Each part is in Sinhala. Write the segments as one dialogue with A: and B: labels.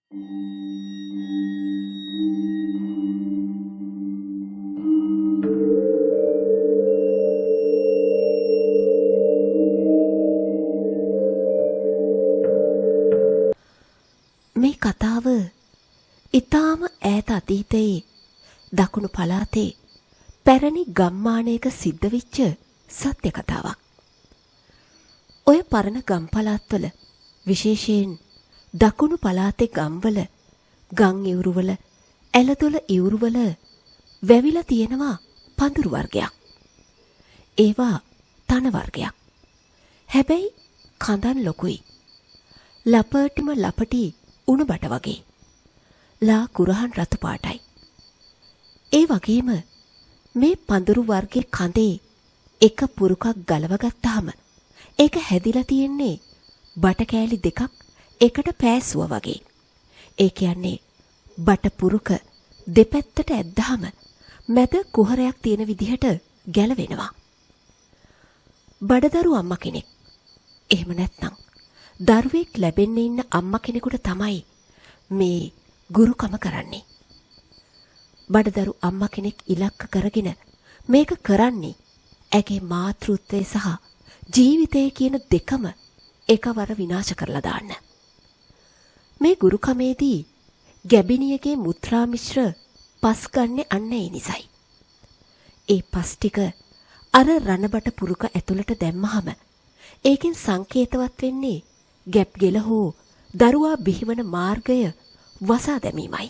A: මේ කතාව ඊටාම ඈත අතීතයේ දකුණු පළාතේ පැරණි ගම්මානයක සිද්ධ වෙච්ච සත්‍ය කතාවක්. ඔය පරණ ගම් පළාත්වල විශේෂයෙන් දකුණු පළාතේ ගම්වල ගම් ඉවුරුවල ඇලදොල ඉවුරුවල වැවිලා තියෙනවා පඳුරු වර්ගයක්. ඒවා තන වර්ගයක්. හැබැයි කඳන් ලොකුයි. ලපටිම ලපටි උණු බට වගේ. ලා කුරහන් රතු පාටයි. ඒ වගේම මේ පඳුරු වර්ගයේ කඳේ එක පුරුකක් ගලවගත්තාම ඒක හැදිලා තියෙන්නේ බට කෑලි දෙකක් එකට පෑසුවා වගේ. ඒ කියන්නේ බට පුරුක දෙපැත්තට ඇද්දාම මැද කුහරයක් තියෙන විදිහට ගැලවෙනවා. බඩදරු අම්මා කෙනෙක්. එහෙම නැත්නම් දරුවෙක් ලැබෙන්න ඉන්න අම්මා කෙනෙකුට තමයි මේ ගුරුකම කරන්නේ. බඩදරු අම්මා කෙනෙක් ඉලක්ක කරගෙන මේක කරන්නේ ඇගේ මාතෘත්වය සහ ජීවිතය කියන දෙකම එකවර විනාශ කරලා දාන්න. මේ ගුරුකමේදී ගැබිනියගේ මුත්‍රා මිශ්‍ර පස් ගන්නෙ අන්න ඒ නිසයි. ඒ පස් ටික අර රණබට පුරුක ඇතුළට දැම්මහම ඒකෙන් සංකේතවත් වෙන්නේ ගැප් ගෙල හෝ දරුවා බිහිවන මාර්ගය වසා දැමීමයි.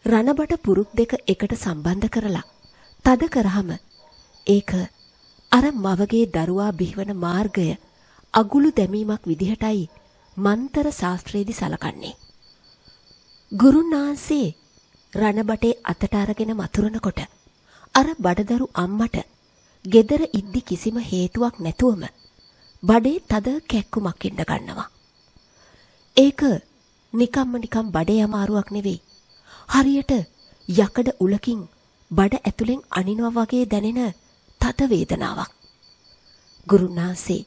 A: රණබට පුරුක් දෙක එකට සම්බන්ධ කරලා තද කරාම ඒක අර මවගේ දරුවා බිහිවන මාර්ගය අගුළු දැමීමක් විදිහටයි මන්තර ශාස්ත්‍රයේදී සලකන්නේ. ගුරුන් වහන්සේ රණබටේ අතට අරගෙන මතුරනකොට අර බඩදරු අම්මට ගෙදර ඉද්දි කිසිම හේතුවක් නැතුවම බඩේ තද කැක්කුමක් එන්න ගන්නවා. ඒක නිකම් බඩේ අමාරුවක් නෙවෙයි. හරියට යකඩ උලකින් බඩ ඇතුලෙන් අනිනවා වගේ දැනෙන තද වේදනාවක්. ගුරුනාන්සේ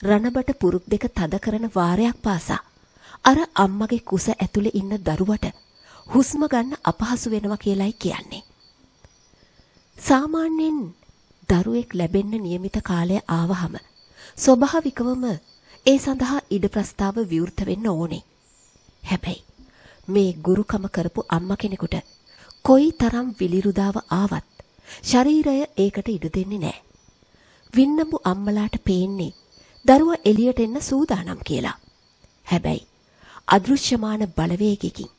A: රණබට පුරුක් දෙක තද කරන වාරයක් පාසා අර අම්මගේ කුස ඇතුලේ ඉන්න දරුවට හුස්ම ගන්න අපහසු වෙනවා කියලයි කියන්නේ. සාමාන්‍යයෙන් දරුවෙක් ලැබෙන්න નિયમિત කාලය ආවහම ස්වභාවිකවම ඒ සඳහා ඉඩ ප්‍රස්තාව විවෘත වෙන්න ඕනේ. හැබැයි මේ ගුරුකම කරපු අම්මා කෙනෙකුට කොයි තරම් විලිරුදාව ආවත් ශරීරය ඒකට ඉඩ දෙන්නේ නැහැ. වින්නඹු අම්මලාට පේන්නේ දරුවා එළියට එන්න සූදානම් කියලා. හැබැයි අදෘශ්‍යමාන බලවේගයකින්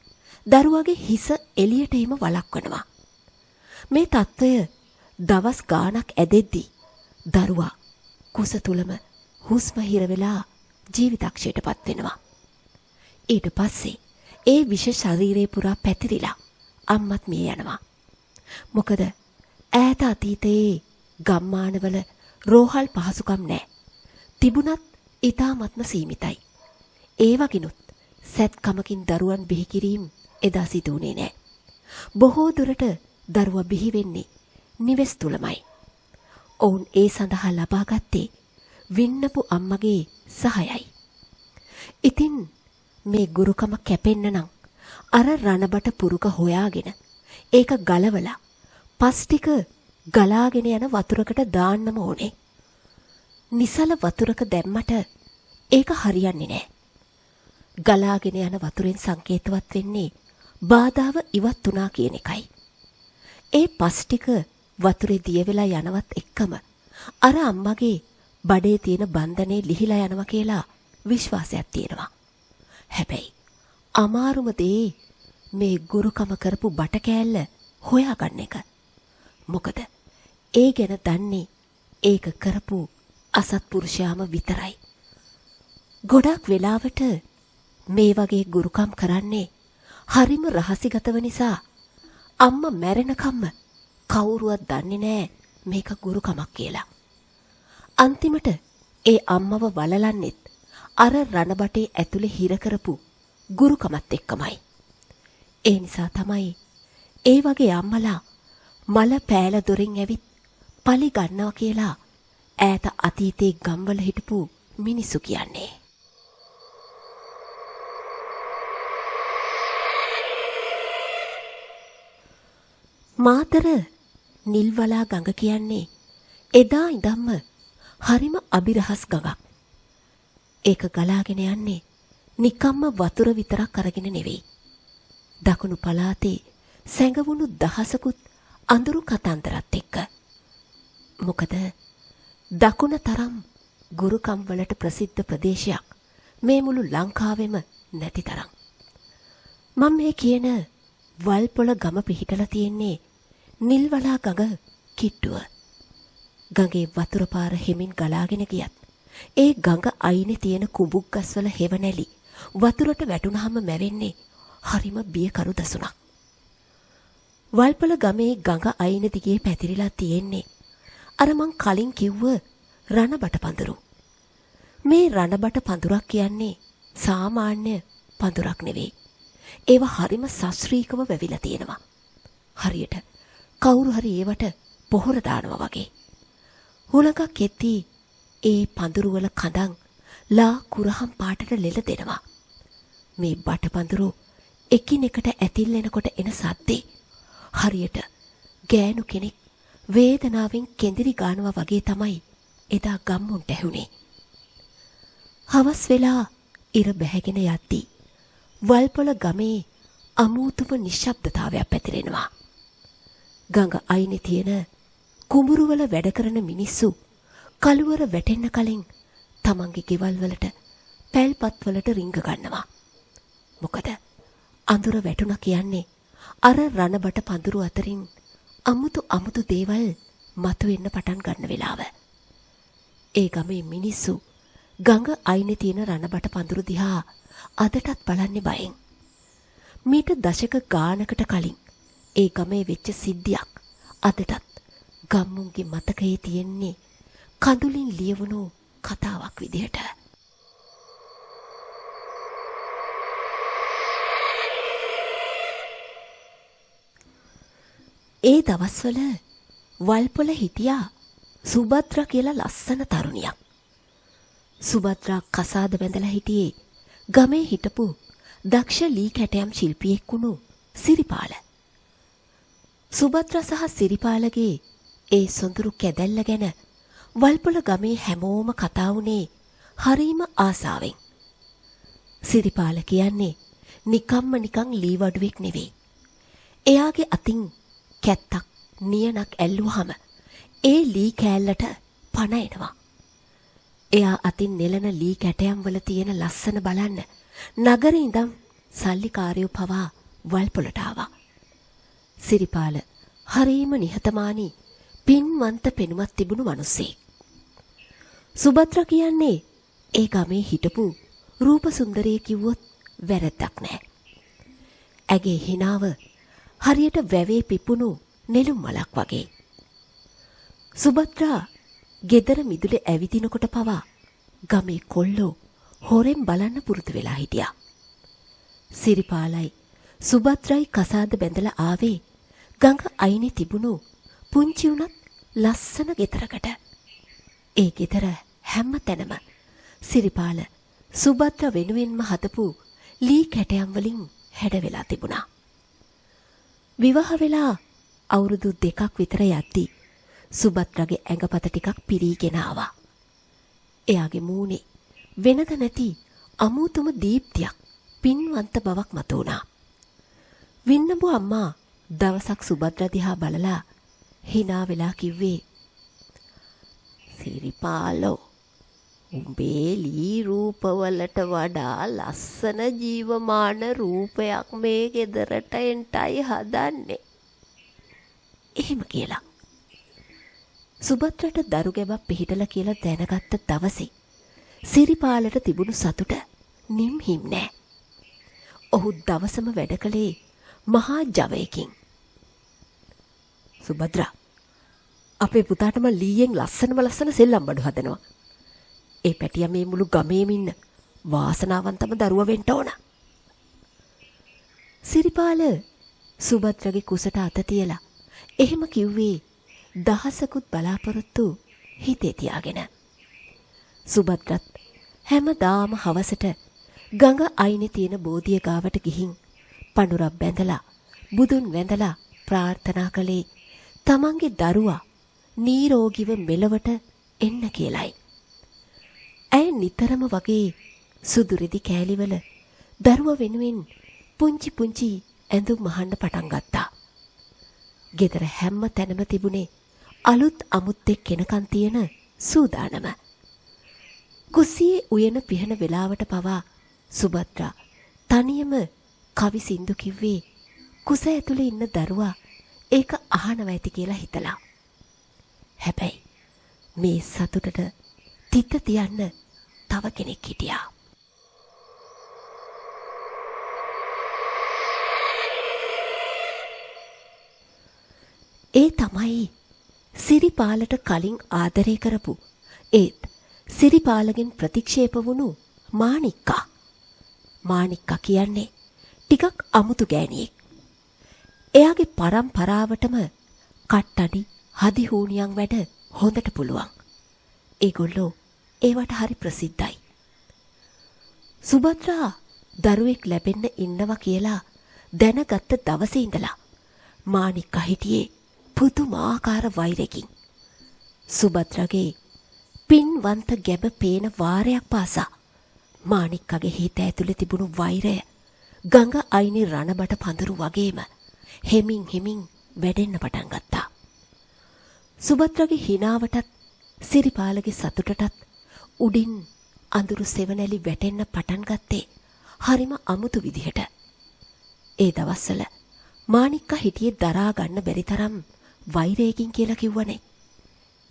A: දරුවාගේ හිස එළියට එීම වළක්වනවා. මේ తত্ত্বය දවස් ගාණක් ඇදෙද්දී දරුවා කුස තුලම හුස්ම හිර වෙලා ජීවිතක්ෂයටපත් වෙනවා. ඊට පස්සේ ඒ විෂ ශරීරේ පුරා පැතිරිලා අම්මත් මිය යනවා. මොකද ඈත අතීතයේ ගම්මානවල රෝහල් පහසුකම් නැහැ. තිබුණත් ඊටාත්ම සීමිතයි. ඒ වගිනුත් සැත්කමකින් දරුවන් බිහි කිරීම එදා සිදුුනේ නැහැ. බොහෝ දුරට දරුවා බිහි වෙන්නේ නිවෙස් තුලමයි. ඔවුන් ඒ සඳහා ලබාගත්තේ වින්නපු අම්මගේ සහයයි. ඉතින් මේ ගුරුකම කැපෙන්න නම් අර රණබට පුරුක හොයාගෙන ඒක ගලවලා පස් ටික ගලාගෙන යන වතුරකට දාන්නම ඕනේ. නිසල වතුරක දැම්මට ඒක හරියන්නේ නැහැ. ගලාගෙන යන වතුරෙන් සංකේතවත් වෙන්නේ බාධාව ඉවත් වුණා කියන එකයි. ඒ පස් ටික වතුරේ දිය වෙලා යනවත් එක්කම අර අම්මගේ බඩේ තියෙන බන්ධනේ ලිහිලා යනවා කියලා විශ්වාසයක් තියෙනවා. හැබැයි අමාරුම දේ මේ ගුරුකම කරපු බට කෑල්ල හොයාගන්න එක. මොකද ඒ ගැන දන්නේ ඒක කරපු අසත්පුරුෂයාම විතරයි. ගොඩක් වෙලාවට මේ වගේ ගුරුකම් කරන්නේ හරිම රහසිගතව නිසා අම්මා මැරෙනකම්ම කවුරුවත් දන්නේ නැහැ මේක ගුරුකමක් කියලා. අන්තිමට ඒ අම්මව වලලන්නෙත් අර රණබටේ ඇතුලේ හිර කරපු ගුරුකමත් එක්කමයි. ඒ නිසා තමයි ඒ වගේ අම්මලා මල පෑල දොරින් ඇවිත් පලි ගන්නවා කියලා ඈත අතීතේ ගම්වල හිටපු මිනිස්සු කියන්නේ. මාතර නිල්වලා ගඟ කියන්නේ එදා ඉඳන්ම හරිම අබිරහස් ගඟක්. ඒක ගලාගෙන යන්නේ නිකම්ම වතුර විතරක් අරගෙන නෙවෙයි. දකුණු පළාතේ සැඟවුණු දහසකුත් අඳුරු කතන්දරත් එක්ක. මොකද දකුණ තරම් ගුරුකම් වලට ප්‍රසිද්ධ ප්‍රදේශයක් මේ මුළු ලංකාවෙම නැති තරම්. මම මේ කියන වල්පොළ ගම පිහිටලා තියෙන්නේ නිල්වලා ගඟ කිට්ටුව. ගඟේ වතුර පාර හෙමින් ගලාගෙන ගියත් ඒ ගඟ අයිනේ තියෙන කුඹුක් ගස්වල හෙවණැලි වතුරට වැටුනහම මැවෙන්නේ හරිම බියකරු දසුණක්. වල්පොළ ගමේ ගඟ අයින දිගේ පැතිරිලා තියෙන්නේ අර මං කලින් කිව්ව රණබට පඳුරු. මේ රණබට පඳුරක් කියන්නේ සාමාන්‍ය පඳුරක් නෙවෙයි. ඒවා හරිම ශාස්ත්‍රීයව වැවිලා තියෙනවා. හරියට කවුරු හරි ඒවට පොහොර දානවා වගේ. හුලඟක් එද්දී ඒ පඳුරු වල කඳන් ලා කුරහම් පාටට ලෙල දෙනවා. මේ බට පඳුරු එකිනෙකට ඇතිල්ලෙනකොට එන සද්දේ හරියට ගෑනු කෙනෙක් වේදනාවෙන් කෙඳිරි ගානවා වගේ තමයි එදා ගම්මුන්ට ඇහුනේ. හවස් වෙලා ඉර බැහැගෙන යද්දී වල්පොළ ගමේ අමූතුම නිශ්ශබ්දතාවයක් පැතිරෙනවා. ගඟ අයිනේ තියෙන කුඹුරු වල වැඩ කරන මිනිස්සු කළුවර වැටෙන්න කලින් තමන්ගේ ගෙවල් වලට පැල්පත් වලට රිංග ගන්නවා. මොකද අඳුර වැටුණා කියන්නේ අර රණබට පඳුරු අතරින් අමුතු දේවල් මතුවෙන්න පටන් ගන්න වෙලාව. ඒ ගමේ මිනිස්සු ගඟ අයිනේ තියෙන රණබට පඳුරු දිහා අදටත් බලන්නේ බයෙන්. මීට දශක ගානකට කලින් ඒ ගමේ වෙච්ච සිද්ධියක් අදටත් ගම්මුන්ගේ මතකයේ තියෙන්නේ කඳුලින් ලියවුණු කතාවක් විදිහට. ඒ දවස්වල වල්පොළ හිටියා සුභද්‍රා කියලා ලස්සන තරුණියක්. සුභද්‍රා කසාද බැඳලා හිටියේ ගමේ හිටපු දක්ෂ ලී කැටයම් ශිල්පියෙක් වුණු සිරිපාල. සුභද්‍රා සහ සිරිපාලගේ ඒ සොඳුරු කැදැල්ල ගැන වල්පොළ ගමේ හැමෝම කතා වුණේ හරීම ආසාවෙන්. සිරිපාල කියන්නේ නිකන් ලී වඩුවෙක් නෙවෙයි. එයාගේ අතින් කැත්තක් නියනක් ඇල්ලුවාම ඒ ලී කෑල්ලට පණ එනවා. එයා අතින් නෙලන ලී කැටයම් වල තියෙන ලස්සන බලන්න නගරේ ඉඳන් සල්ලිකාරයෝ පවා වල්පොළට ආවා. සිරිපාල හරීම නිහතමානී පින්වන්ත පෙනුමක් තිබුණු මිනිස්සෙක්. සුභද්‍රා කියන්නේ ඒ ගමේ හිටපු රූප සුන්දරිය කිව්වොත් වැරද්දක් නෑ. ඇගේ හිනාව හරියට වැවේ පිපුණු නෙළුම් මලක් වගේ. සුභද්‍රා ගෙදර මිදුලේ ඇවිදිනකොට පවා ගමේ කොල්ලෝ හොරෙන් බලන්න පුරුදු වෙලා හිටියා. සිරිපාලයි සුභද්‍රායි කසාද බැඳලා ආවේ ගඟ අයිනේ තිබුණු පුංචි උනත් ලස්සන ගෙදරකට. ඒ ගෙදර හැම තැනම සිරිපාල සුභද්‍රා වෙනුවෙන්ම හදපු ලී කැටයම් වලින් හැඩ වෙලා තිබුණා. විවාහ වෙලා අවුරුදු 2ක් විතර යද්දී සුභද්‍රාගේ ඇඟපත ටිකක් පිරීගෙන ආවා. එයාගේ මූණේ වෙනද නැති අමුතුම දීප්තියක් පින්වන්ත බවක් මතුවුණා. වින්නඹු අම්මා දවසක් සුභද්‍රා දිහා බලලා hina වෙලා කිව්වේ, සිරිපාලෝ, උඹේ ලී රූපවලට වඩා ලස්සන ජීවමාන රූපයක් මේ ගෙදරට එන්ටයි හදන්නේ. එහෙම කියලා. සුභද්‍රට දරු ගැබක් පිහිටලා කියලා දැනගත්ත දවසේ සිරිපාලට තිබුණු සතුට නිම් හිම් නෑ. ඔහු දවසම වැඩ කළේ මහා ජවයකින්. සුභද්‍රා, අපේ පුතාටම ලීයෙන් ලස්සන සෙල්ලම් බඩු හදනවා. ඒ පැටියා මේ මුළු ගමේම ඉන්න වාසනාවන්තම දරුවා වෙන්න ඕන. සිරිපාල සුභද්‍රගේ කුසට අත තියලා එහෙම කිව්වේ දහසකුත් බලාපොරොත්තු හිතේ තියාගෙන. සුභද්‍රත් හැමදාම හවසට ගඟ අයිනේ තියෙන බෝධිය ගාවට ගිහින් පඳුරක් බැඳලා බුදුන් වැඳලා ප්‍රාර්ථනා කළේ තමන්ගේ දරුවා නිරෝගීව මෙලවට එන්න කියලයි. ඇය නිතරම වගේ සුදු රෙදි කෑලිවල දරුවා වෙනුවෙන් පුංචි පුංචි ඇඳුම් අහන්න පටන් ගත්තා. ගෙදර හැම තැනම තිබුණේ අලුත් අමුත්තෙක් කෙනකන් තියෙන සූදානම. කුස්සියේ උයන පිහන වෙලාවට පවා සුභද්‍රා තනියම කවි සින්දු කිව්වේ කුස ඇතුලේ ඉන්න දරුවා ඒක අහනවා ඇති කියලා හිතලා. හැබැයි මේ සතුටට තිත තියන්න තව කෙනෙක් හිටියා. ඒ තමයි සිරිපාලට කලින් ආදරය කරපු ඒත් සිරිපාලගෙන් ප්‍රතික්ෂේප වුණු මාණික්කා. මාණික්කා කියන්නේ ටිකක් අමුතු ගෑණියෙක්. එයාගේ පරම්පරාවටම කට්ටඩි හදිහූනියන් වැඩ හොඳට පුළුවන්. ඒගොල්ලෝ ඒවට හරි ප්‍රසිද්ධයි. සුභද්‍රා දරුවෙක් ලැබෙන්න ඉන්නවා කියලා දැනගත්ත දවසේ ඉඳලා මාණික්කා හිටියේ පුදුමාකාර වෛරකින්. සුභද්‍රගේ පින්වන්ත ගැබ පේන වාරයක් පාසා මාණික්කගේ හිත ඇතුලේ තිබුණු වෛරය ගඟ අයිනේ රණබට පඳුරු වගේම හෙමින් හෙමින් වැඩෙන්න පටන් ගත්තා. සුභද්‍රගේ හිනාවටත් සිරිපාලගේ සතුටටත් උඩින් අඳුරු සෙවණැලි වැටෙන්න පටන් ගත්තේ හරිම අමුතු විදිහට. ඒ දවස්වල මාණික්කා හිටියේ දරා ගන්න බැරි තරම් වෛරයකින් කියලා කිව්වනේ.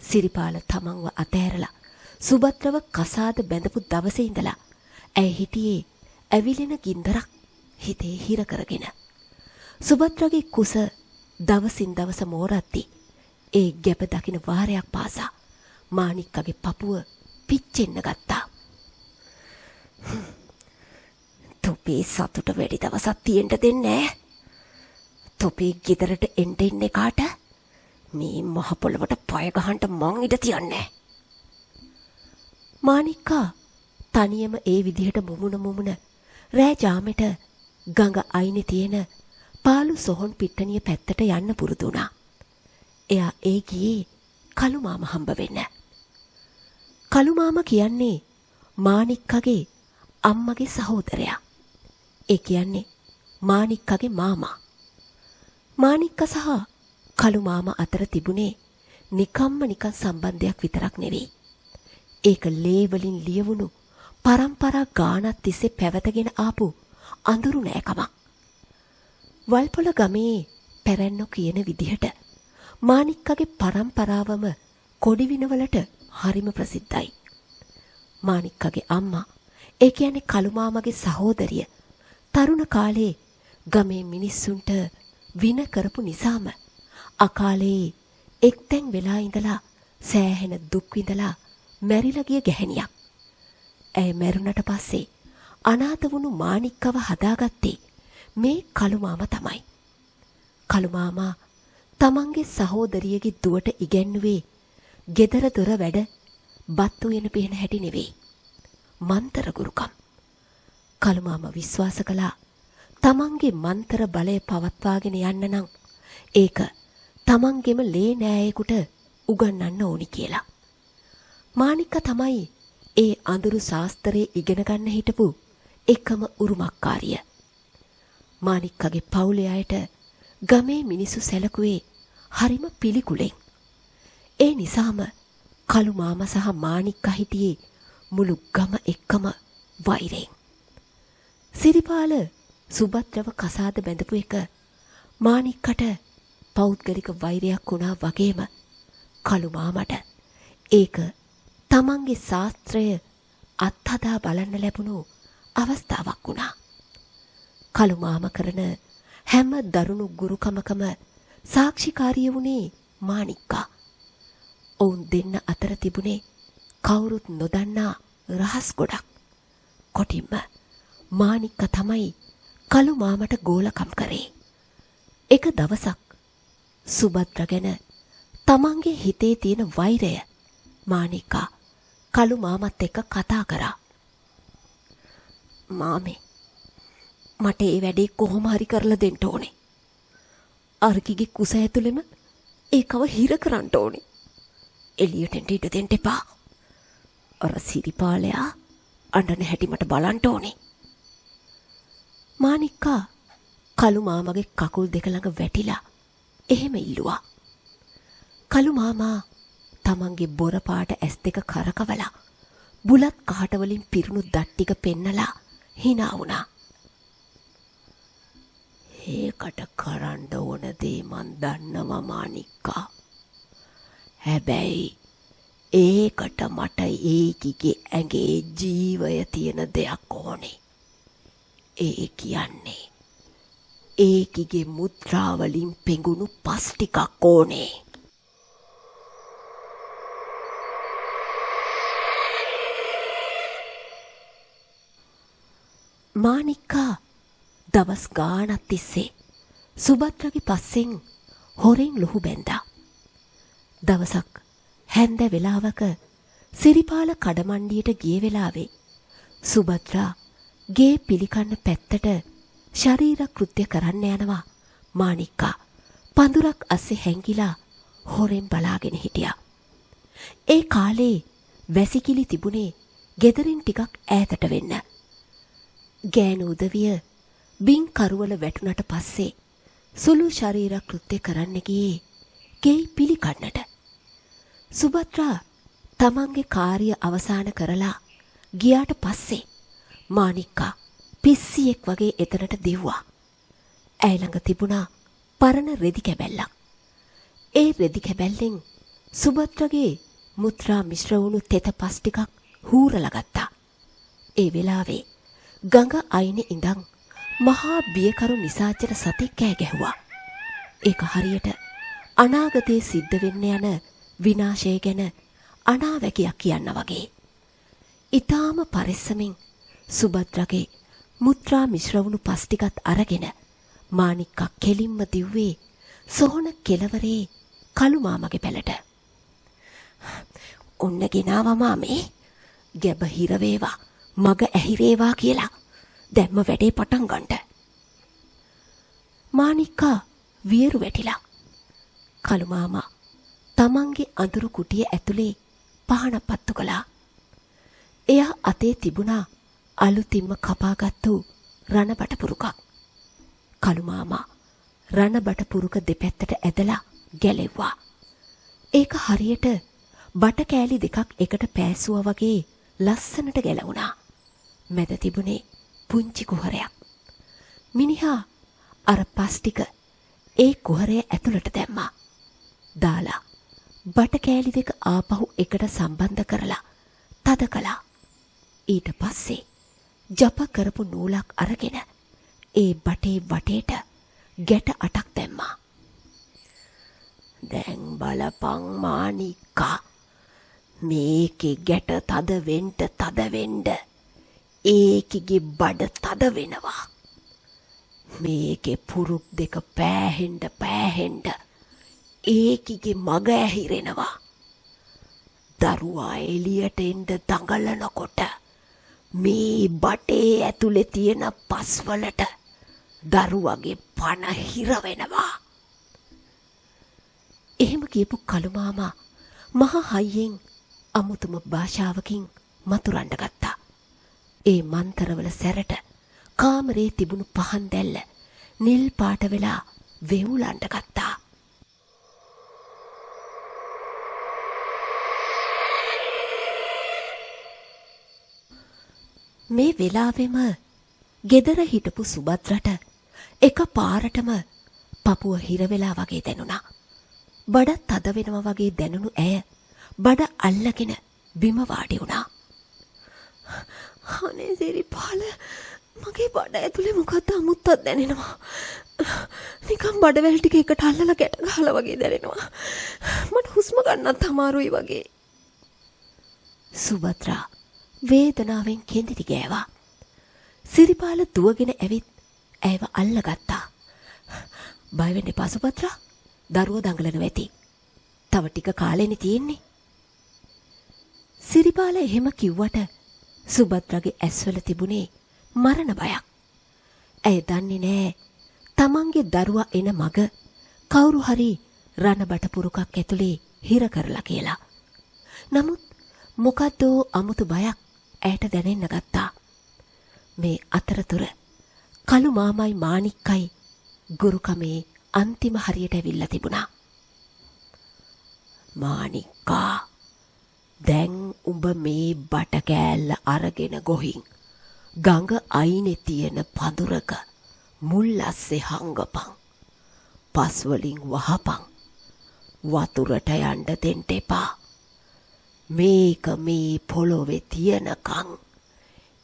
A: සිරිපාල තමන්ව අතෑරලා සුභද්‍රව කසාද බැඳපු දවසේ ඉඳලා ඇය හිටියේ ඇවිලෙන ගින්දරක් හිතේ හිර කරගෙන. සුභද්‍රගේ කුස දවසින් දවස මෝරද්දී ඒ ගැප දකින වාරයක් පාසා මාණික්කගේ පපුව පිච්චෙන්න ගත්තා. තොපේ සතුට වැඩි දවසක් තියෙන්න දෙන්නේ නැහැ. තොපේ ගෙදරට එන්න ඉන්නේ කාට? මේ මහ පොළවට පය ගහන්න මං ඉඩ තියන්නේ. මාණික්කා තනියම ඒ විදිහට මුමුණ රෑ ජාමෙට ගඟ අයිනේ තියෙන පාළු සොහොන් පිට්ටනිය පැත්තට යන්න පුරුදු වුණා. එයා ඒ ගියේ කළු මාම හම්බ වෙන්න. කළු මාම කියන්නේ මාණික්කගේ අම්මගේ සහෝදරයා. ඒ කියන්නේ මාණික්කගේ මාමා. මාණික්ක සහ කළු මාමා අතර තිබුණේ නිකන් සම්බන්ධයක් විතරක් නෙවෙයි. ඒක ලේ වලින් ලියවුණු පරම්පරා ගානක් තිස්සේ පැවතගෙන ආපු අඳුරු නෑකමක්. වල්පොළ ගමේ පැරැන්නෝ කියන විදිහට මාණික්කගේ පරම්පරාවම කොඩිවිනවලට හරිම ප්‍රසිද්ධයි. මාණික්කගේ අම්මා, ඒ කියන්නේ කළු මාමගේ සහෝදරිය, තරුණ කාලේ ගමේ මිනිස්සුන්ට වින කරපු නිසාම අකාලේ එක්තැන් වෙලා ඉඳලා සෑහෙන දුක් විඳලා මැරිලා ගිය ගැහණියක්. ඇය මැරුණට පස්සේ අනාථ වුණු මාණික්කව හදාගත්තේ මේ කළු මාමා තමයි. කළු මාමා තමන්ගේ සහෝදරියගේ දුවට ඉගැන්නුවේ ගෙදර දොර වැඩ බත් උයන පිහන හැටි නෙවෙයි. මන්තර ගුරුකම්. කළු මාමා විශ්වාස කළා තමන්ගේ මන්තර බලය පවත්වාගෙන යන්න නම් ඒක තමන්ගෙම ලේ නෑයෙකුට උගන්වන්න ඕනි කියලා. මාණික්ක තමයි ඒ අඳුරු ශාස්ත්‍රයේ ඉගෙන ගන්න හිටපු එකම උරුමකාරිය. මාණික්කගේ පවුලේ අයට ගමේ මිනිසු සැලකුවේ හරිම පිළිකුලෙන්. ඒ නිසාම කළු මාමා සහ මාණික්ක හිටියේ මුළු ගම එක්කම වෛරයෙන්. සිරිපාල සුභද්‍රව කසාද බැඳපු එක මාණික්කට පෞද්ගලික වෛරයක් වුණා වගේම කළු මාමට ඒක තමන්ගේ ශාස්ත්‍රය අත්හදා බලන්න ලැබුණු අවස්ථාවක් වුණා. කළු මාම කරන හැම දරුණු ගුරුකමකම සාක්ෂිකාරිය වුණේ මාණික්කා. ඔවුන් දෙන්න අතර තිබුණේ කවුරුත් නොදන්නා රහස් ගොඩක්. කොටින්ම මාණික්ක තමයි කළු මාමට ගෝලකම් කරේ. එක දවසක් සුභද්‍ර ගැන තමන්ගේ හිතේ තියෙන වෛරය මාණික්කා කළු මාමත් එක්ක කතා කරා. මාමේ, මට ඒ වැඩේ කොහොම හරි කරලා දෙන්න ඕනේ. අර්කිගේ කුස ඇතුළෙම ඒකව හිර කරන්න ඕනේ. එළියට එන්න ඉඩ දෙන්න එපා. අර සිරිපාලයා අඬන හැටි මට බලන්න ඕනේ. මානික්කා කළු මාමගේ කකුල් දෙක ළඟ වැටිලා එහෙම ඉල්ලුවා. කළු මාමා තමන්ගේ බොර පාට ඇස් දෙක කරකවලා බුලත් කහට වලින් පිරුණු දත් ටික පෙන්නලා hina වුණා. ඒකට කරන්න ඕන දේ මන් දන්නවා මානික්කා. හැබැයි ඒකට මට ඒකිගේ ඇඟේ ජීවය තියෙන දෙයක් ඕනේ. ඒ කියන්නේ ඒකිගේ මුත්‍රා වලින් පෙඟුණු පස් ටිකක් ඕනේ. මානික්කා දවස් ගානක් තිස්සේ සුභද්‍රගේ පස්සෙන් හොරෙන් ලුහු බැන්දා. දවසක් හැන්ද වෙලාවක සිරිපාල කඩමණ්ඩියට ගිය වෙලාවේ සුභද්‍රා ගේ පිළිකන්න පැත්තට ශරීර කෘත්‍ය කරන්න යනවා. මානික්කා පඳුරක් අස්සේ හැංගිලා හොරෙන් බලාගෙන හිටියා. ඒ කාලේ වැසිකිලි තිබුණේ ගෙදරින් ටිකක් ඈතට වෙන්න. ගෑනු උදවිය බින් කරුවල වැටුණට පස්සේ සුළු ශරීර කෘත්‍ය කරන්න ගියේ ගේ පිළිකන්නට. සුභද්‍රා තමන්ගේ කාර්ය අවසන් කරලා ගියාට පස්සේ මානික්කා පිස්සියෙක් වගේ එතනට දිව්වා. ඇය ළඟ තිබුණා පරණ රෙදි කැබැල්ලක්. ඒ රෙදි කැබැල්ලෙන් සුභද්‍රගේ මුත්‍රා මිශ්‍ර වුණු තෙත පස් ටිකක් හූරලා ගත්තා. ඒ වෙලාවේ ගඟ අයිනේ ඉඳන් මහා බියකරු නිසාචර සතෙක් කෑ ගැහුවා. ඒක හරියට අනාගතයේ සිද්ධ වෙන්න යන විනාශය ගැන අනාවැකියක් කියන්න වගේ. ඊටාම පරිස්සමින් සුභද්‍රගේ මුත්‍රා මිශ්‍ර වුණු පස් ටිකත් අරගෙන මානික්කා කෙලින්ම දිව්වේ සොහොන කෙළවරේ කළු මාමගේ පැලට. ඔන්න ගෙනාවා මාමේ. ගැබ හිර වේවා මග ඇහිරේවා කියලා දැම්ම වැඩේ පටන් ගන්නට. මානික්කා වියරු වැටිලා. කළු මාමා තමන්ගේ අඳුරු කුටිය ඇතුලේ පහන පත්තු කළා. එයා අතේ තිබුණා අලුතින්ම කපාගත්තු රණබට පුරුකක්. කළු මාමා රණබට පුරුක දෙපැත්තට ඇදලා ගැලෙව්වා. ඒක හරියට බට කෑලි දෙකක් එකට පෑසුවා වගේ ලස්සනට ගැලවුණා. මැද තිබුණේ පුංචි කුහරයක්. මිනිහා අර පස් ටික ඒ කුහරය ඇතුළට දැම්මා. දාලා බට කෑලි දෙක ආපහු එකට සම්බන්ධ කරලා තද කළා. ඊට පස්සේ ජප කරපු නූලක් අරගෙන ඒ බටේ වටේට ගැට 8ක් දැම්මා. දැන් බලපං මානික්කා මේකේ ගැට තද වෙන්න ඒකිගේ බඩ තද වෙනවා. මේකේ පුරුක් දෙක පෑහෙන්න ඒකිගේ මග ඇහිරෙනවා. දරුවා එළියට එන්න දඟලනකොට මේ බටේ ඇතුලේ තියෙන පස්වලට දරුවගේ පණ හිර වෙනවා. එහෙම කියපු කළු මාමා මහා හයියෙන් අමුතුම භාෂාවකින් මතුරන්න ගත්තා. ඒ මන්තරවල සැරට කාමරේ තිබුණු පහන් දැල්ල නිල් පාට වෙලා වෙවුලන්න ගත්තා. මේ වෙලාවෙම ගෙදර හිටපු සුභද්‍රට එක පාරටම පපුව හිර වෙලා වගේ දැනුණා. බඩ තද වෙනවා වගේ දැනුණු ඇය බඩ අල්ලගෙන බිම වාඩි වුණා. අනේ සිරිපාල මගේ බඩ ඇතුලේ මොකක්ද අමුත්තක් දැනෙනවා. නිකන් බඩවැල් ටික එකට අල්ලලා ගැට ගහලා වගේ දැනෙනවා. මට හුස්ම ගන්නත් අමාරුයි වගේ. සුභද්‍රා වේදනාවෙන් කෙඳිරි ගෑවා. සිරිපාල දුවගෙන ඇවිත් ඇයව අල්ලගත්තා. බය වෙන්න එපා සුභද්‍රා. දරුවෝ දඟලන වෙති. තව ටික කාලෙනේ තියෙන්නේ. සිරිපාල එහෙම කිව්වට සුභද්‍රාගේ ඇස්වල තිබුණේ මරණ බයක්. ඇය දන්නේ නෑ තමන්ගේ දරුවා එන මග කවුරු හරි රණබට පුරුකක් ඇතුලේ හිර කරලා කියලා. නමුත් මොකද්ද අමුතු බයක් ඇයට දැනෙන්න ගත්තා. මේ අතරතුර කළු මාමයි මාණික්කයි ගුරුකමේ අන්තිම හරියට ඇවිල්ලා තිබුණා. මාණික්කා, දැන් උඹ මේ බට කෑල්ල අරගෙන ගොහින් ගඟ අයිනේ තියෙන පඳුරක මුල් අස්සේ හංගපන්. පස් වලින් වහපන්. වතුරට යන්න දෙන්න එපා. මේක මේ පොළොවේ තියනකන්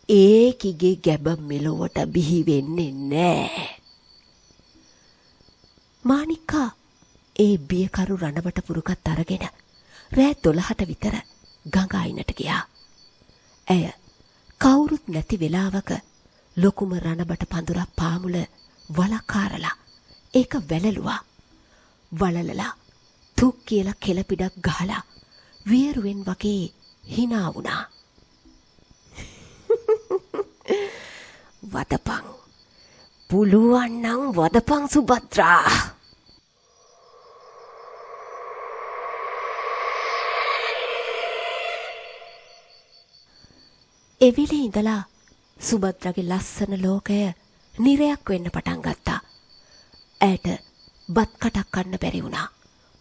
A: ඒකිගේ ගැබ මෙලොවට බිහි වෙන්නේ නෑ. මාණික්කා ඒ බියකරු රණබට පුරුකත් අරගෙන රෑ 12ට විතර ගඟ අයිනට ගියා. ඇය කවුරුත් නැති වෙලාවක ලොකුම රණබට පඳුරක් පාමුල වලකාරලා ඒක වැළලුවා. වලලලා තුක් කියලා කෙලපිඩක් ගහලා වියරුවෙන් වගේ hina වුණා. වදපන්, පුළුවන් නම් වදපන් සුභද්‍රා. එවිලේ ඉඳලා සුභද්‍රාගේ ලස්සන ලෝකය නිරයක් වෙන්න පටන් ගත්තා. ඇයට බත් කටක් කන්න බැරි වුණා.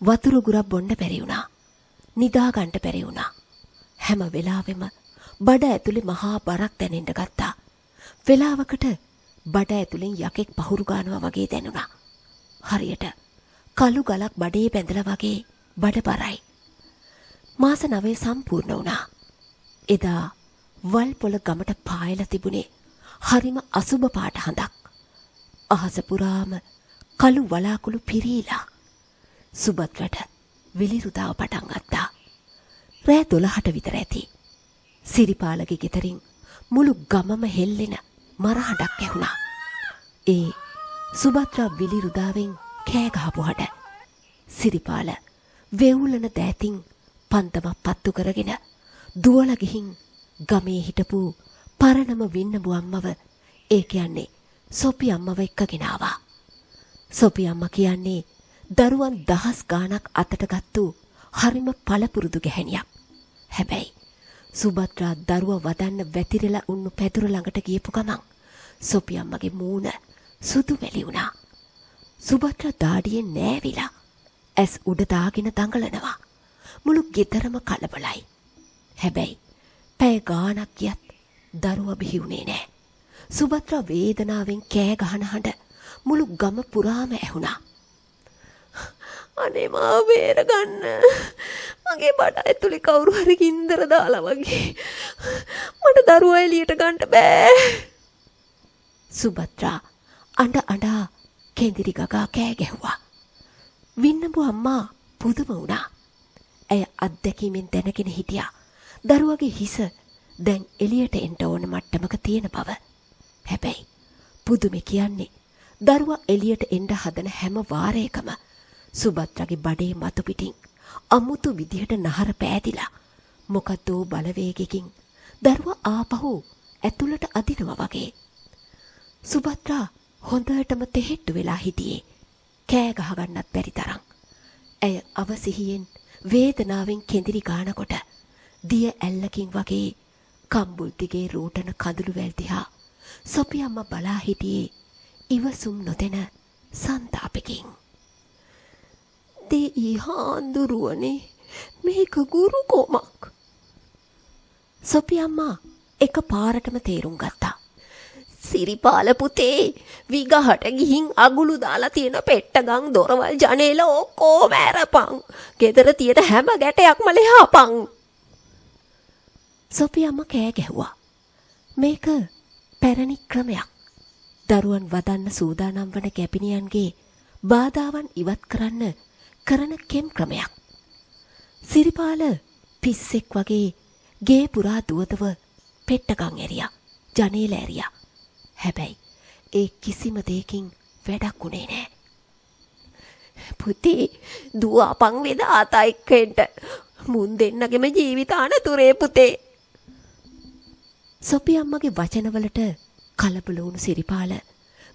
A: වතුර ගුරක් බොන්න බැරි වුණා. නිදා ගන්න බැරි වුණා. හැම වෙලාවෙම බඩ ඇතුලේ මහා බරක් දැනෙන්න ගත්තා. වෙලාවකට බඩ ඇතුලෙන් යකෙක් පහුරු ගන්නවා වගේ දැනුණා. හරියට කළු ගලක් බඩේ බැඳලා වගේ බඩ බරයි. මාස 9 සම්පූර්ණ වුණා. එදා වල් පොළ ගමට පායලා තිබුණේ හරිම අසුබ පාට හඳක්. අහස පුරාම කළු වලාකුළු පිරීලා. සුභද්‍රට විලිරුදාව පටන් ගත්තා. රෑ 12ට විතර ඇති. සිරිපාලගේ ගෙදරින් මුළු ගමම හෙල්ලෙන මරහඩක් ඇහුණා. ඒ සුභද්‍රා විලිරුදාවෙන් කෑ ගහපු හඩ. සිරිපාල වෙවුලන දෑතින් පන්දමක් පත්තු කරගෙන දුවලා ගිහින් ගමේ හිටපු පරණම වින්නඹු අම්මව, ඒ කියන්නේ සොපි අම්මව එක්කගෙන ආවා. සොපි අම්මා කියන්නේ දරුවන් 10 ගාණක් අතට ගත්තු හරිම පළපුරුදු ගැහණියක්. හැබැයි සුභද්‍රා දරුවා වදන්න වැතිරලා උන්නු පැදුර ළඟට ගියපු ගමන් සොපි අම්මගේ මූණ සුදු වැලි වුණා. සුභද්‍රා දාඩියෙන් නෑවිලා ඇස් උඩ දාගෙන දඟලනවා. මුළු ගෙදරම කලබලයි. හැබැයි පැය ගාණක් ගියත් දරුවා බිහි වුණේ නෑ. සුභද්‍රා වේදනාවෙන් කෑ ගහන හඬ මුළු ගම පුරාම ඇහුණා. අනේ මාව බේරගන්න. මගේ බඩ ඇතුලේ කවුරු හරි ගින්දර දාලා වගේ. මට දරුවා එළියට ගන්න බෑ. සුභද්‍රා අඬ අඬා කෙඳිරි ගගා කෑ ගැහුවා. වින්නඹු අම්මා පුදුම වුණා. ඇය අත්දැකීමෙන් දැනගෙන හිටියා දරුවගේ හිස දැන් එළියට එන්න ඕන මට්ටමක තියෙන බව. හැබැයි පුදුමේ කියන්නේ දරුවා එළියට එන්න හදන හැම වාරයකම සුභද්‍රාගේ බඩේ මතු පිටින් අමුතු විදිහට නහර පෑදිලා මොකද්දෝ බලවේගකින් දරුවා ආපහු ඇතුළට අදිනවා වගේ. සුභද්‍රා හොඳටම තෙහෙට්ටු වෙලා හිටියේ. කෑ ගහගන්නත් බැරි තරම්. ඇය අවසිහියෙන් වේදනාවෙන් කෙඳිරි ගානකොට දිය ඇල්ලකින් වගේ කම්බුල් දිගේ රූටන කඳුළු වැල් දිහා සොපි අම්මා බලා හිටියේ ඉවසුම් නොදෙන සන්තාපකින්. දෙයි හාන්දුරුවනේ, මේක ගුරු කොමක්. සොපි අම්මා එක පාරටම තේරුම් ගත්තා. සිරිපාල පුතේ, විගහට ගිහින් අගුළු දාලා තියෙන පෙට්ටගම් දොරවල් ජනේල ඔක්කොම ඇරපන්. ගෙදර තියෙන හැම ගැටයක්ම ලෙහාපන්. සොපි අම්මා කෑ ගැහුවා. මේක පැරණි ක්‍රමයක්. දරුවන් වදන්න සූදානම් වන ගැපිනියන්ගේ බාධාවන් ඉවත් කරන්න කරන කෙම් ක්‍රමයක්. සිරිපාල පිස්සෙක් වගේ ගේ පුරා දුවදව පෙට්ටගම් ඇරියා, ජනේල ඇරියා. හැබැයි ඒ කිසිම දෙයකින් වැඩක් උනේ නෑ. පුතේ, දුවපන් වේද ආතා එක්කෙන්ට. මුන් දෙන්නගෙම ජීවිත අනතුරේ පුතේ. සොපි අම්මගේ වචනවලට කලබල වුණු සිරිපාල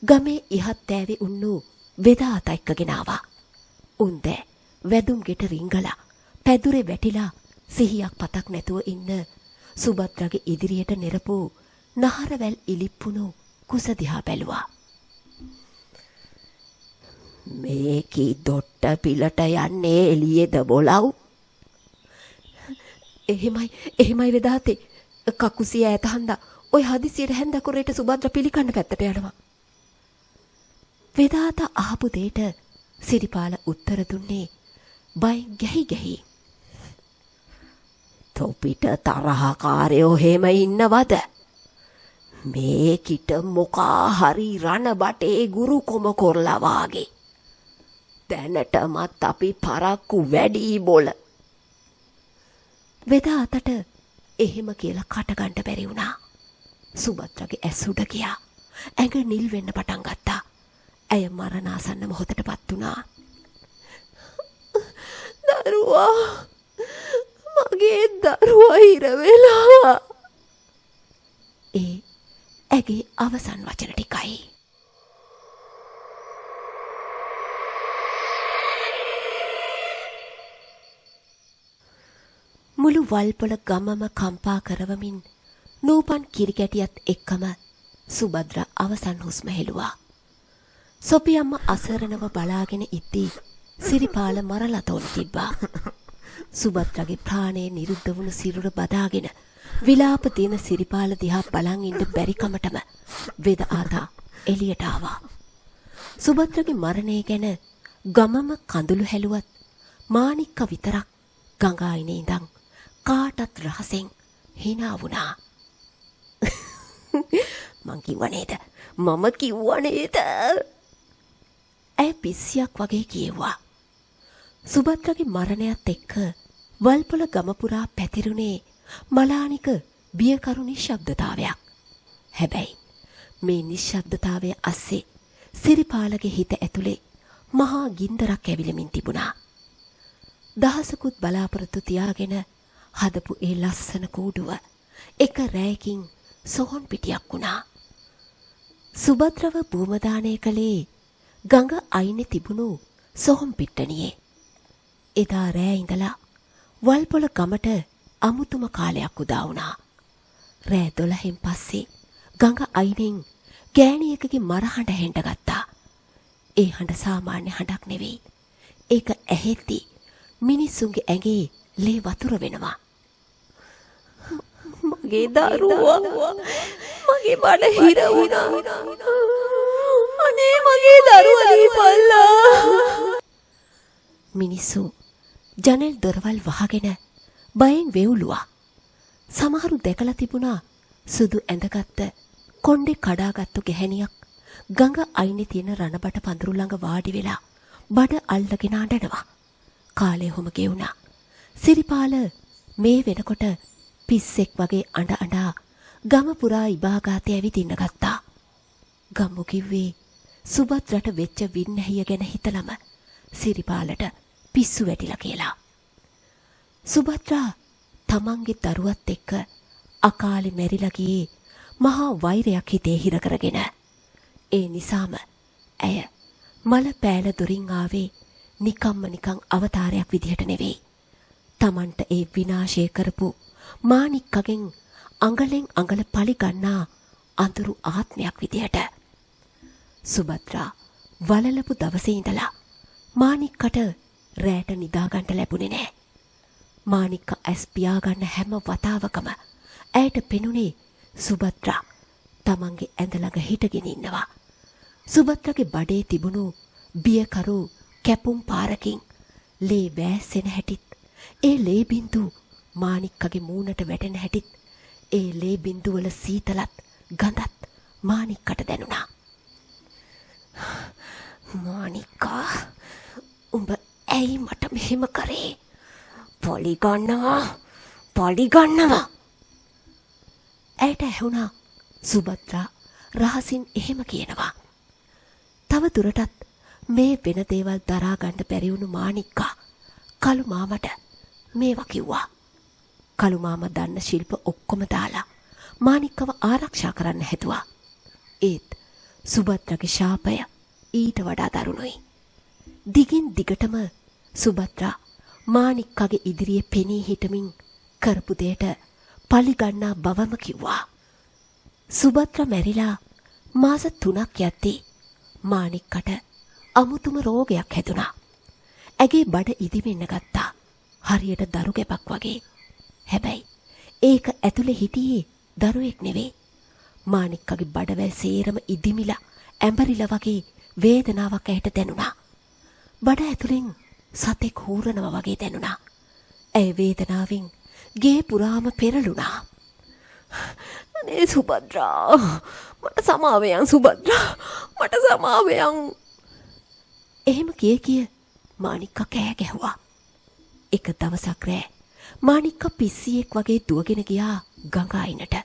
A: ගමේ ඉහත් ඈවේ උන්නු වෙදාත එක්කගෙන ආවා. උන්ද වැදුම් ගෙට රිංගලා පැදුරේ වැටිලා සිහියක් පතක් නැතුව ඉන්න සුභද්‍රාගේ ඉදිරියට නෙරපු නහරවැල් ඉලිප්පුණු කුස දිහා බැලුවා. මේකී දොට්ට පිලට යන්නේ එළියේද බොලව්? එහෙමයි වෙදාතේ. කකුසිය ඈත හන්දා ඔය හදිසියට හැන්දකොරේට සුභද්‍ර පිළිකන්න පැත්තට යනවා. වෙදාත අහපු දෙයට සිරිපාල උත්තර දුන්නේ බයෙන් ගැහි. තොපිට තරහකාරයෝ එහෙම ඉන්නවද? මේකිට මොකා හරි රණ බටේ ගුරු කොම කොරලා වාගේ. දැනටමත් අපි පරක්කු වැඩි බොල. වෙදාතට එහෙම කියලා කටගන්න බැරි වුණා. සුභද්‍රගේ ඇස් උඩ ගියා. ඇඟ නිල් වෙන්න පටන් ගත්තා. ඇය මරණාසන්න මොහොතටපත් වුණා. දරුවා, මගේ දරුවා හිර වෙලා. ඒ ඇගේ අවසන් වචන ටිකයි. මුළු වල්පොළ ගමම කම්පා කරවමින් නූපන් කිරිකැටියත් එක්කම සුභද්‍රා අවසන් හුස්ම හෙළුවා. සොපියම්ම අසරණව බලාගෙන ඉද්දී සිරිපාල මරලා තෝන් තිබ්බා. සුභද්‍රාගේ ප්‍රාණය නිරුද්ධ වුණු සිරුර බදාගෙන විලාප තියෙන සිරිපාල දිහා බලන් ඉන්න බැරි කමටම වෙදාතා එළියට ආවා. සුභද්‍රාගේ මරණය ගැන ගමම කඳුළු හැලුවත් මාණික්ක විතරක් ගංගායිනේ ඉඳන් කාටත් රහසෙන් hina වුණා. මං කිව්ව නේද? මම කිව්ව නේද? ඇය පිස්සියක් වගේ කියෙව්වා. සුභද්‍රාගේ මරණයත් එක්ක වල්පොළ ගම පුරා පැතිරුණේ මලානික බියකරු නිශ්ශබ්දතාවයක්. හැබැයි මේ නිශ්ශබ්දතාවය අස්සේ සිරිපාලගේ හිත ඇතුලේ මහා ගින්දරක් ඇවිලමින් තිබුණා. දහසකුත් බලාපොරොත්තු තියාගෙන හදපු ඒ ලස්සන කූඩුව එක රැයකින් සොහොන් පිටියක් වුණා. සුභද්‍රව භූමදානය කළේ ගඟ අයිනේ තිබුණු සොහොන් පිට්ටනියේ. එදා රෑ ඉඳලා වල්පොළ ගමට අමුතුම කාලයක් උදා වුණා. රෑ 12න් පස්සේ ගඟ අයිනෙන් ගෑණියකගේ මරහඬ හෙන්න ගත්තා. ඒ හඬ සාමාන්‍ය හඬක් නෙවෙයි. ඒක ඇහෙද්දි මිනිස්සුන්ගේ ඇඟේ ලේ වතුර වෙනවා. මගේ දරුවා, මගේ බඩ හිර වුණා. අනේ මගේ දරුවා දීපල්ලා. මිනිස්සු ජනෙල් දොරවල් වහගෙන බයෙන් වෙවුලුවා. සමහරු දැකලා තිබුණා සුදු ඇඳගත්ත කොණ්ඩේ කඩාගත්තු ගැහණියක් ගඟ අයිනේ තියෙන රණබට පඳුරු ළඟ වාඩි වෙලා බඩ අල්ලගෙන අඬනවා. කාලය හොම ගෙවුණා. සිරිපාල මේ වෙනකොට පිස්සෙක් වගේ අඬ අඬා ගම පුරා ඉබාගාතේ ඇවිදින්න ගත්තා. ගම්මු කිව්වේ සුභද්‍රට වෙච්ච වින්නැහිය ගැන හිතලම සිරිපාලට පිස්සු වැටිලා කියලා. සුභද්‍රා තමන්ගේ දරුවත් එක්ක අකාලේ මැරිලා ගියේ මහා වෛරයක් හිතේ හිර කරගෙන. ඒ නිසාම ඇය මල පෑල දොරින් ආවේ නිකන් අවතාරයක් විදිහට නෙවෙයි. තමන්ට ඒ විනාශය කරපු මාණික්කගෙන් අඟලෙන් අඟල පලි ගන්නා අඳුරු ආත්මයක් විදිහට. සුභද්‍රා වලලපු දවසේ ඉඳලා මාණික්කට රැට නිදා ගන්න ලැබුණේ නැහැ. මාණික්ක ඇස් පියාගන්න හැම වතාවකම ඇයට පෙනුනේ සුභද්‍රා තමන්ගේ ඇඳ ළඟ හිටගෙන ඉන්නවා. සුභද්‍රාගේ බඩේ තිබුණු බියකරු කැපුම් පාරකින් ලේ වැස්සෙන හැටිත්, ඒ ලේ බින්දු මාණික්කගේ මූණට වැටෙන හැටිත්, ඒ ලේ බින්දු වල සීතලත් ගඳත් මාණික්කට දැනුණා. මාණික්කා, උඹ ඇයි මට මෙහෙම කරේ? පොලි ගන්නවා. ඇයට ඇහුණා සුභද්‍රා රහසින් එහෙම කියනවා. තව දුරටත් මේ වෙන දේවල් දරා ගන්න බැරි වුණු මාණික්කා කළු මාමට මේවා කිව්වා. කළු මාම දන්න ශිල්ප ඔක්කොම දාලා මාණික්කව ආරක්ෂා කරන්න හැදුවා. ඒත් සුභද්‍රාගේ ශාපය ඊට වඩා දරුණුයි. දිගින් දිගටම සුභද්‍රා මාණික්කගේ ඉදිරියේ පෙනී හිටමින් කරපු දෙයට පලිගන්නා බවම කිව්වා. සුභද්‍රා මැරිලා මාස 3ක් යද්දී මාණික්කට අමුතුම රෝගයක් හැදුනා. ඇගේ බඩ ඉදිමෙන්න ගත්තා. හරියට දරු ගැපක් වගේ. හැබැයි ඒක ඇතුලේ හිටියේ දරුවෙක් නෙවෙයි. මාණික්කගේ බඩවැල් සේරම ඉදිමිලා ඇඹරිලා වගේ වේදනාවක් ඇයට දැනුණා. බඩ ඇතුලෙන් සතෙක් හූරනවා වගේ දැනුණා. ඇය වේදනාවෙන් ගේ පුරාම පෙරළුණා. අනේ සුභද්‍රා, මට සමාවෙයන් සුභද්‍රා, මට සමාවෙයන්. එහෙම කිය මාණික්ක කෑ ගැහුවා. එක දවසක් රෑ මාණික්ක පිස්සියෙක් වගේ දුවගෙන ගියා ගඟ අයිනට.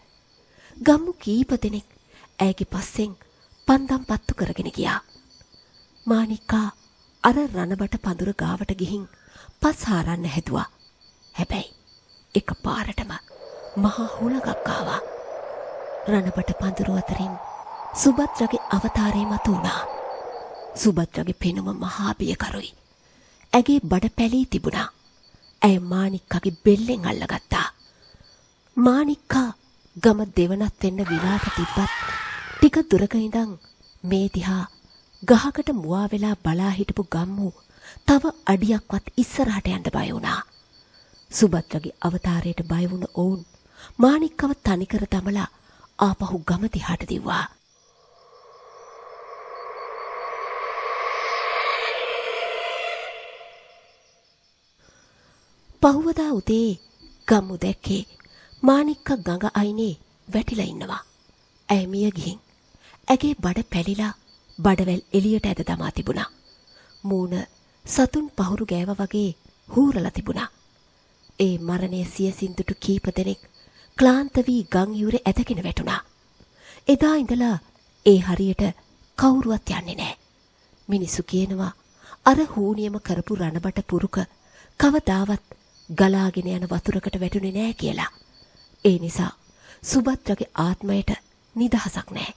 A: ගම්මු කීප දෙනෙක් ඇයගේ පස්සෙන් පන්දම් පත්තු කරගෙන ගියා. මාණික්කා අර රණබට පඳුර ගාවට ගිහින් පස් හාරන්න හැදුවා. හැබැයි එක පාරටම මහා හුලඟක් ආවා. රණබට පඳුර අතරින් සුභද්‍රගේ අවතාරය මතු වුණා. සුභද්‍රගේ පෙනුම මහා බියකරුයි. ඇගේ බඩ පැලී තිබුණා. ඇය මාණික්කගේ බෙල්ලෙන් අල්ලගත්තා. මාණික්කා ගම දෙවනත් වෙන්න විලාට තිබ්බත් ටික දුරක ඉඳන් මේ දිහා ගහකට මුවා වෙලා බලා හිටපු ගම්මු තව අඩියක්වත් ඉස්සරහට යන්න බය වුණා. සුභද්‍රගේ අවතාරයට බය වුණ ඔවුන් මාණික්කව තනිකර දමලා ආපහු ගම දිහාට දිව්වා. පහුවදා උදේ ගම්මු දැක්කේ මාණික්ක ගඟ අයිනේ වැටිලා ඉන්නවා. ඇය මිය ගිහින් ඇගේ බඩ පැලිලා බඩවැල් එළියට ඇද දමා තිබුණා. මූණ සතුන් පහුරු ගෑව වගේ හූරලා තිබුණා. ඒ මරණය සියසින් දුටු කීප දෙනෙක් ක්ලාන්ත වී ගම් යුරේ ඇදගෙන වැටුණා. එදා ඉඳලා ඒ හරියට කවුරුවත් යන්නේ නැහැ. මිනිසු කියනවා අර හූනියම කරපු රණබට පුරුක කවදාවත් ගලාගෙන යන වතුරකට වැටුනේ නැහැ කියලා. ඒ නිසා සුභද්‍රගේ ආත්මයට නිදහසක් නැහැ.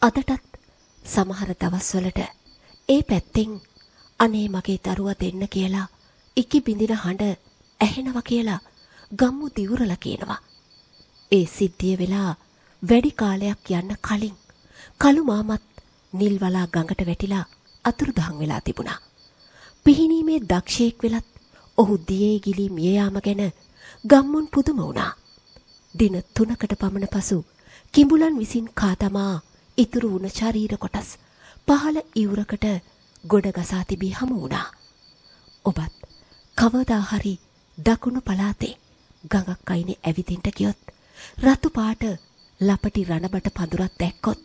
A: අදටත් සමහර දවස්වලට ඒ පැත්තෙන් අනේ මගේ දරුවා දෙන්න කියලා ඉකි බිඳින හඬ ඇහෙනවා කියලා ගම්මු දිවුරලා කියනවා. ඒ සිද්ධිය වෙලා වැඩි කාලයක් යන්න කලින් කළු මාමත් නිල්වලා ගඟට වැටිලා අතුරුදහන් වෙලා තිබුණා. පිහිනීමේ දක්ෂයෙක් වෙලත් ඔහු දියේ ගිලී මිය යාම ගැන ගම්මුන් පුදුම වුණා. දින 3කට පමණ පසු කිඹුලන් විසින් කා තමා ඉතුරු වුණ ශරීර කොටස් පහළ ඉවුරකට ගොඩ ගසා තිබී හමු වුණා. ඔබත් කවදා හරි දකුණු පළාතේ ගඟක් අයිනේ ඇවිදින්න ගියොත් රතු පාට ලපටි රණබට පඳුරක් දැක්කොත්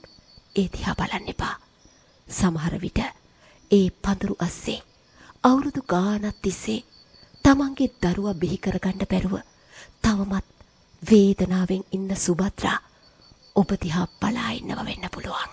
A: ඒ දිහා බලන්න එපා. සමහර විට ඒ පඳුරු අස්සේ අවුරුදු ගාණක් තිස්සේ තමන්ගේ දරුවා බිහි කරගන්න බැරුව තවමත් වේදනාවෙන් ඉන්න සුභද්‍රා ඔබ දිහා බලා ඉන්නව වෙන්න පුළුවන්.